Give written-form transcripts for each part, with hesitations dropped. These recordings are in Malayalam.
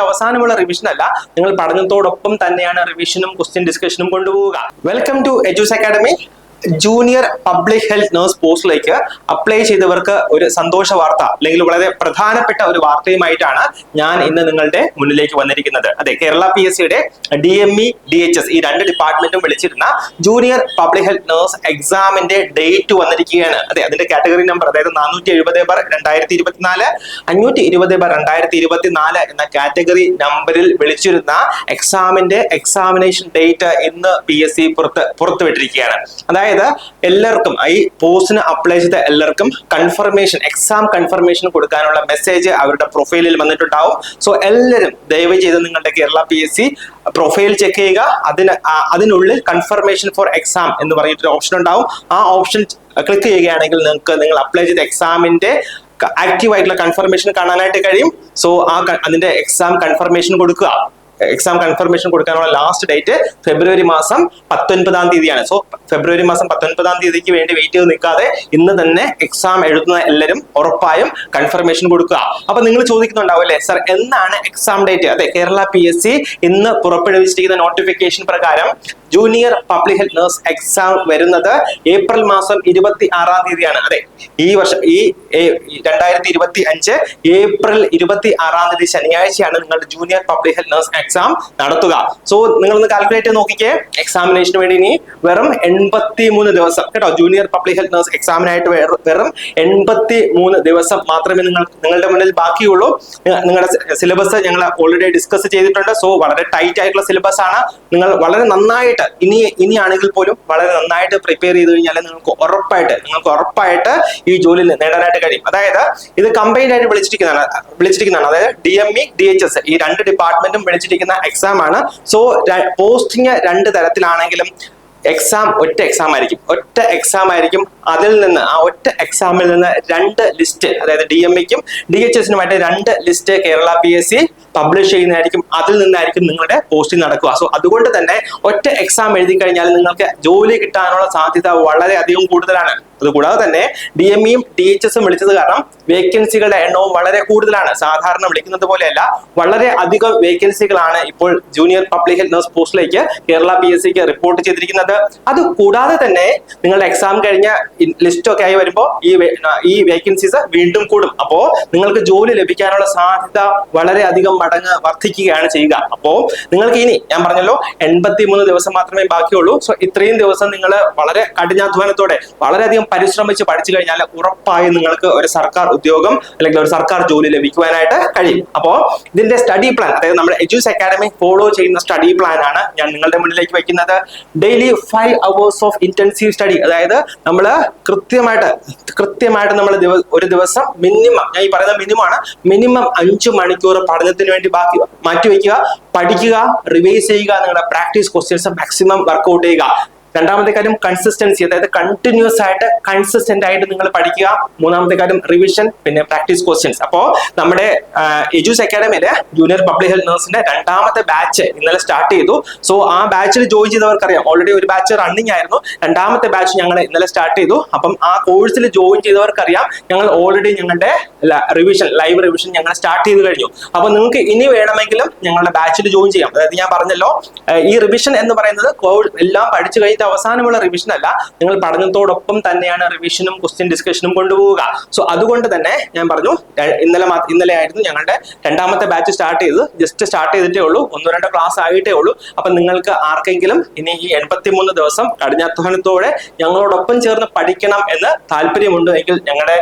അവസാനമുള്ള റിവിഷൻ അല്ല, നിങ്ങൾ പഠനത്തോടൊപ്പം തന്നെയാണ് റിവിഷനും ക്വസ്റ്റ്യൻ ഡിസ്കഷനും കൊണ്ടുപോവുക. Welcome to Edus academy. Junior public health nurse പോസ്റ്റിലേക്ക് അപ്ലൈ ചെയ്തവർക്ക് ഒരു സന്തോഷ വാർത്ത അല്ലെങ്കിൽ വളരെ പ്രധാനപ്പെട്ട ഒരു വാർത്തയുമായിട്ടാണ് ഞാൻ ഇന്ന് നിങ്ങളുടെ മുന്നിലേക്ക് വന്നിരിക്കുന്നത്. അതെ, കേരള PSCയുടെ DME DHS ഈ രണ്ട് ഡിപ്പാർട്ട്മെന്റും വിളിച്ചിരുന്ന ജൂനിയർ പബ്ലിക് ഹെൽത്ത് നഴ്സ് എക്സാമിന്റെ ഡേറ്റ് വന്നിരിക്കുകയാണ്. അതെ, അതിന്റെ കാറ്റഗറി നമ്പർ അതായത് 470/2024 520/2024 എന്ന കാറ്റഗറി നമ്പറിൽ വിളിച്ചിരുന്ന എക്സാമിന്റെ എക്സാമിനേഷൻ ഡേറ്റ് ഇന്ന് PSC പുറത്തുവിട്ടിരിക്കുകയാണ്. അതായത് എല്ലാവർക്കും ഈ പോസ്റ്റിന് അപ്ലൈ ചെയ്ത എല്ലാവർക്കും കൺഫർമേഷൻ, എക്സാം കൺഫർമേഷൻ കൊടുക്കാനുള്ള മെസ്സേജ് അവരുടെ പ്രൊഫൈലിൽ വന്നിട്ടുണ്ടാവും. സോ എല്ലാവരും ദയവ് ചെയ്ത് നിങ്ങളുടെ കേരള PSC പ്രൊഫൈൽ ചെക്ക് ചെയ്യുക. അതിനുള്ളിൽ കൺഫർമേഷൻ ഫോർ എക്സാം എന്ന് പറഞ്ഞിട്ടൊരു ഓപ്ഷൻ ഉണ്ടാവും. ആ ഓപ്ഷൻ ക്ലിക്ക് ചെയ്യുകയാണെങ്കിൽ നിങ്ങൾ അപ്ലൈ ചെയ്ത എക്സാമിന്റെ ആക്റ്റീവ് ആയിട്ടുള്ള കൺഫർമേഷൻ കാണാനായിട്ട് കഴിയും. സോ അതിന്റെ എക്സാം കൺഫർമേഷൻ കൊടുക്കുക. എക്സാം കൺഫർമേഷൻ കൊടുക്കാനുള്ള ലാസ്റ്റ് ഡേറ്റ് ഫെബ്രുവരി മാസം 19-ാം തീയതിയാണ്. സോ ഫെബ്രുവരി മാസം 19-ാം തീയതിക്ക് വേണ്ടി വെയിറ്റ് ചെയ്ത് നിൽക്കാതെ ഇന്ന് തന്നെ എക്സാം എഴുതുന്ന എല്ലാവരും ഉറപ്പായും കൺഫർമേഷൻ കൊടുക്കുക. അപ്പൊ നിങ്ങൾ ചോദിക്കുന്നുണ്ടാവും അല്ലേ, സർ എന്നാണ് എക്സാം ഡേറ്റ്? അതെ, കേരള PSC ഇന്ന് പുറപ്പെടുവിച്ചിരിക്കുന്ന നോട്ടിഫിക്കേഷൻ പ്രകാരം junior public health nurse exam വരുന്നത് ഏപ്രിൽ മാസം 26-ാം തീയതിയാണ്. അതെ, ഈ വർഷം ഈ 2025 ഏപ്രിൽ 26-ാം തീയതി ശനിയാഴ്ചയാണ് നിങ്ങളുടെ junior public health nurse exam നടത്തുക. സോ നിങ്ങളൊന്ന് കാൽക്കുലേറ്റ് നോക്കിക്കേ. എക്സാമിനേഷന് വേണ്ടി ഇനി വെറും 83 ദിവസം കേട്ടോ. ജൂനിയർ പബ്ലിക് ഹെൽത്ത് നഴ്സ് എക്സാമിനായിട്ട് വെറും 83 ദിവസം മാത്രമേ നിങ്ങളുടെ മുന്നിൽ ബാക്കിയുള്ളൂ. നിങ്ങളുടെ സിലബസ് ഞങ്ങൾ ഓൾറെഡി ഡിസ്കസ് ചെയ്തിട്ടുണ്ട്. സോ വളരെ ടൈറ്റ് ആയിട്ടുള്ള സിലബസ് ആണ്. നിങ്ങൾ വളരെ നന്നായിട്ട് ഇനിയാണെങ്കിൽ പോലും വളരെ നന്നായിട്ട് പ്രിപ്പയർ ചെയ്ത് കഴിഞ്ഞാൽ നിങ്ങൾക്ക് ഉറപ്പായിട്ട് ഈ ജോലി നേടാനായിട്ട് കഴിയും. അതായത് ഇത് കമ്പൈൻഡ് ആയിട്ട് വിളിച്ചിരിക്കുന്നതാണ്. അതായത് DME DHS ഈ രണ്ട് ഡിപ്പാർട്ട്മെന്റും വിളിച്ചിരിക്കുന്ന എക്സാം ആണ്. സോ പോസ്റ്റിംഗ് രണ്ട് തരത്തിലാണെങ്കിലും എക്സാം ഒറ്റ എക്സാം ആയിരിക്കും. അതിൽ നിന്ന് ആ ഒറ്റ എക്സാമിൽ നിന്ന് രണ്ട് ലിസ്റ്റ്, അതായത് DMEക്കും DHSനുമായിട്ട് രണ്ട് ലിസ്റ്റ് കേരള PSC പബ്ലിഷ് ചെയ്യുന്നതായിരിക്കും. അതിൽ നിന്നായിരിക്കും നിങ്ങളുടെ പോസ്റ്റിംഗ് നടക്കുക. സോ അതുകൊണ്ട് തന്നെ ഒറ്റ എക്സാം എഴുതി കഴിഞ്ഞാൽ നിങ്ങൾക്ക് ജോലി കിട്ടാനുള്ള സാധ്യത വളരെയധികം കൂടുതലാണ്. അതുകൂടാതെ തന്നെ DMEയും DHSും വിളിച്ചത് കാരണം വേക്കൻസികളുടെ എണ്ണവും വളരെ കൂടുതലാണ്. സാധാരണ വിളിക്കുന്നത് പോലെയല്ല, വളരെ അധികം വേക്കൻസികളാണ് ഇപ്പോൾ ജൂനിയർ പബ്ലിക് ഹെൽത്ത് നഴ്സ് പോസ്റ്റിലേക്ക് കേരള PSCക്ക് റിപ്പോർട്ട് ചെയ്തിരിക്കുന്നത്. അത് കൂടാതെ തന്നെ നിങ്ങളുടെ എക്സാം കഴിഞ്ഞ ലിസ്റ്റ് ഒക്കെ ആയി വരുമ്പോൾ ഈ വേക്കൻസീസ് വീണ്ടും കൂടും. അപ്പോ നിങ്ങൾക്ക് ജോലി ലഭിക്കാനുള്ള സാധ്യത വളരെയധികം മടങ്ങ് വർദ്ധിക്കുകയാണ് ചെയ്യുക. അപ്പോ നിങ്ങൾക്ക് ഇനി ഞാൻ പറഞ്ഞല്ലോ 83 ദിവസം മാത്രമേ ബാക്കിയുള്ളൂ. സോ ഇത്രയും ദിവസം നിങ്ങൾ വളരെ കഠിനാധ്വാനത്തോടെ വളരെയധികം പരിശ്രമിച്ച് പഠിച്ചു കഴിഞ്ഞാൽ ഉറപ്പായും നിങ്ങൾക്ക് ഒരു സർക്കാർ ഉദ്യോഗം അല്ലെങ്കിൽ ഒരു സർക്കാർ ജോലി ലഭിക്കുവാനായിട്ട് കഴിയും. അപ്പോ ഇതിന്റെ സ്റ്റഡി പ്ലാൻ, അതായത് നമ്മുടെ എജൂസ് അക്കാഡമി ഫോളോ ചെയ്യുന്ന സ്റ്റഡി പ്ലാൻ ആണ് ഞാൻ നിങ്ങളുടെ മുന്നിലേക്ക് വെക്കുന്നത്. Daily 5 hours of intensive study. അതായത് നമ്മൾ കൃത്യമായിട്ട് നമ്മൾ ഒരു ദിവസം മിനിമം, ഞാൻ ഈ പറയുന്ന മിനിമം 5 മണിക്കൂർ പഠനത്തിന് വേണ്ടി മാറ്റിവെക്കുക, പഠിക്കുക, റിവൈസ് ചെയ്യുക, നിങ്ങളുടെ പ്രാക്ടീസ് ക്വസ്റ്റ്യൻസ് മാക്സിമം വർക്ക്ഔട്ട് ചെയ്യുക. രണ്ടാമത്തെ കാര്യം കൺസിസ്റ്റൻസി, അതായത് കണ്ടിന്യൂസ് ആയിട്ട് കൺസിസ്റ്റന്റ് ആയിട്ട് നിങ്ങൾ പഠിക്കുക. മൂന്നാമത്തെ കാര്യം റിവിഷൻ, പിന്നെ പ്രാക്ടീസ് ക്വസ്റ്റ്യൻസ്. അപ്പോ നമ്മുടെ എജൂസ് അക്കാഡമിയിലെ ജൂനിയർ പബ്ലിക് ഹെൽത്ത് നഴ്സിന്റെ രണ്ടാമത്തെ ബാച്ച് ഇന്നലെ സ്റ്റാർട്ട് ചെയ്തു. സോ ആ ബാച്ചിൽ ജോയിൻ ചെയ്തവർക്കറിയാം, ഓൾറെഡി ഒരു ബാച്ച് റണ്ണിങ് ആയിരുന്നു. രണ്ടാമത്തെ ബാച്ച് ഞങ്ങൾ ഇന്നലെ സ്റ്റാർട്ട് ചെയ്തു. അപ്പം ആ കോഴ്സിൽ ജോയിൻ ചെയ്തവർക്കറിയാം, ഞങ്ങൾ ഓൾറെഡി ഞങ്ങളുടെ ലൈവ് റിവിഷൻ ഞങ്ങൾ സ്റ്റാർട്ട് ചെയ്ത് കഴിഞ്ഞു. അപ്പൊ നിങ്ങൾക്ക് ഇനി വേണമെങ്കിലും ഞങ്ങളുടെ ബാച്ചിൽ ജോയിൻ ചെയ്യാം. അതായത് ഞാൻ പറഞ്ഞല്ലോ, ഈ റിവിഷൻ എന്ന് പറയുന്നത് എല്ലാം പഠിച്ചു കഴിഞ്ഞ അവസാനമുള്ള റിവിഷൻ അല്ല, നിങ്ങൾ പഠനത്തോടൊപ്പം തന്നെയാണ് റിവിഷനും ക്വസ്റ്റ്യൻ ഡിസ്കഷനും കൊണ്ടുപോവുക. സോ അതുകൊണ്ട് തന്നെ ഞാൻ പറഞ്ഞു, ഇന്നലെ ആയിരുന്നു ഞങ്ങളുടെ രണ്ടാമത്തെ ബാച്ച് സ്റ്റാർട്ട് ചെയ്തത്. ജസ്റ്റ് സ്റ്റാർട്ട് ചെയ്തിട്ടേ ഉള്ളൂ, 1-2 ക്ലാസ് ആയിട്ടേ ഉള്ളൂ. അപ്പൊ നിങ്ങൾക്ക് ആർക്കെങ്കിലും ഇനി ഈ 83 ദിവസം കഠിനാധ്വാനത്തോടെ ഞങ്ങളോടൊപ്പം ചേർന്ന് പഠിക്കണം എന്ന് താല്പര്യമുണ്ട് എങ്കിൽ ഞങ്ങളുടെ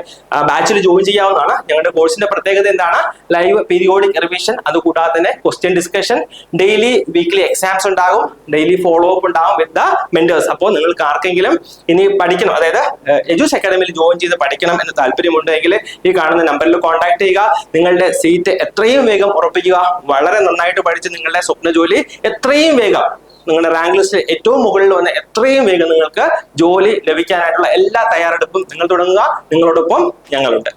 ബാച്ചിൽ ജോയിൻ ചെയ്യാവുന്നതാണ്. ഞങ്ങളുടെ കോഴ്സിന്റെ പ്രത്യേകത എന്താണ്? ലൈവ് പീരിയോഡിക് റിവിഷൻ, അതുകൂടാതെ തന്നെ question discussion, daily weekly exams ഉണ്ടാകും, ഡെയിലി ഫോളോ അപ്പ് ഉണ്ടാകും വിത്ത് ദ മെന്റേഴ്സ്. അപ്പോൾ നിങ്ങൾക്ക് ആർക്കെങ്കിലും ഇനി പഠിക്കണം, അതായത് എജൂസ് അക്കാഡമിയിൽ ജോയിൻ ചെയ്ത് പഠിക്കണം എന്ന് താല്പര്യമുണ്ടെങ്കിൽ ഈ കാണുന്ന നമ്പറിൽ കോൺടാക്ട് ചെയ്യുക. നിങ്ങളുടെ സീറ്റ് എത്രയും വേഗം ഉറപ്പിക്കുക. വളരെ നന്നായിട്ട് പഠിച്ച് നിങ്ങളുടെ സ്വപ്ന ജോലി എത്രയും വേഗം, നിങ്ങളുടെ റാങ്ക് ലിസ്റ്റ് ഏറ്റവും മുകളിൽ വന്ന് എത്രയും വേഗം നിങ്ങൾക്ക് ജോലി ലഭിക്കാനായിട്ടുള്ള എല്ലാ തയ്യാറെടുപ്പും നിങ്ങൾ തുടങ്ങുക. നിങ്ങളോടൊപ്പം ഞങ്ങളുണ്ട്.